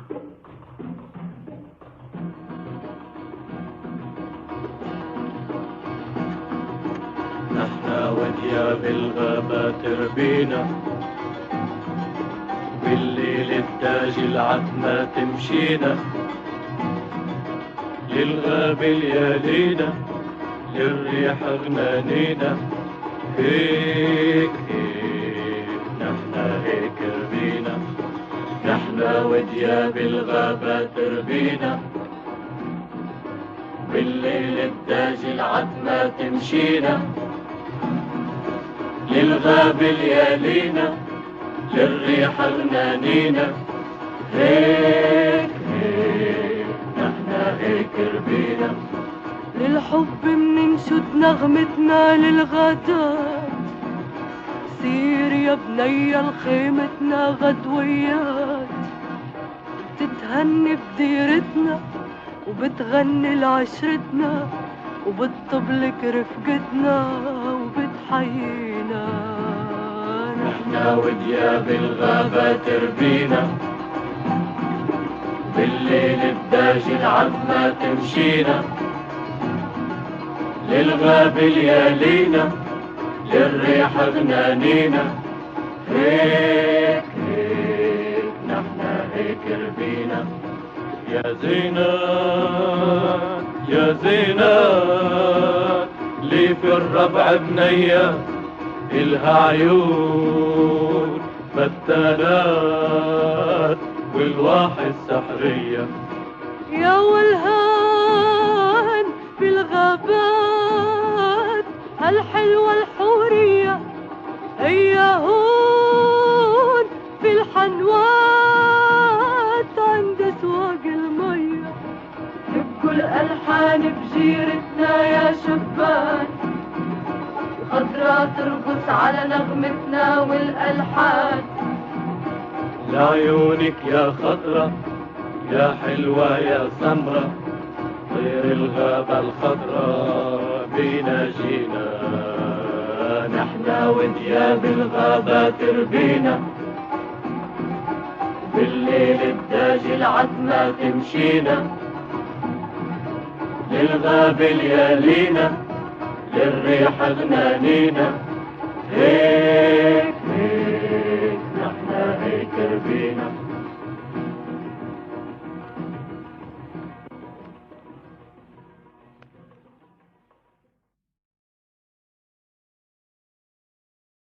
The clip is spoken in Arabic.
نحنا ودياب الغابة تربينا، بالليل التاج العتمة تمشينا، للغاب ليالينا، للريح غنانينا. هيك هيك نحنا هيك ربينا، نحنا ودياب الغابة تربينا، بالليل التاج العتمة تمشينا، للغاب ليالينا، للريح غنانينا. هيك هيك نحنا هيك ربينا، للحب مننشد نغمتنا للغداء، سير يا بنيا لخيمتنا غدويات، بتتهني بديرتنا وبتغني لعشرتنا، وبتطبلك رفقتنا وبتحيينا. نحنا ودياب الغابة تربينا، بالليل الداج العتمة تمشينا، للغاب ليالينا، للريح غنانينا. هيك هيك نحنا هيك ربينا. يا زينات يا زينات، لي في الربع بنية إلها عيون فتانات والواحد سحرية. يا والهان في الغابات هالحلوة الحورية، هي هون في الحنوات عند سواق المية. بكل الألحان بجيرتنا يا شبان، الخضرا ترقص على نغمتنا والألحان. لعيونك يا خضرة يا حلوة يا سمرة، طير الغابة الخضراء بيناجينا. نحنا ودياب الغابة تربينا، بالليل الداج العتمة تمشينا، للغاب ليالينا، للريح غنانينا. هيك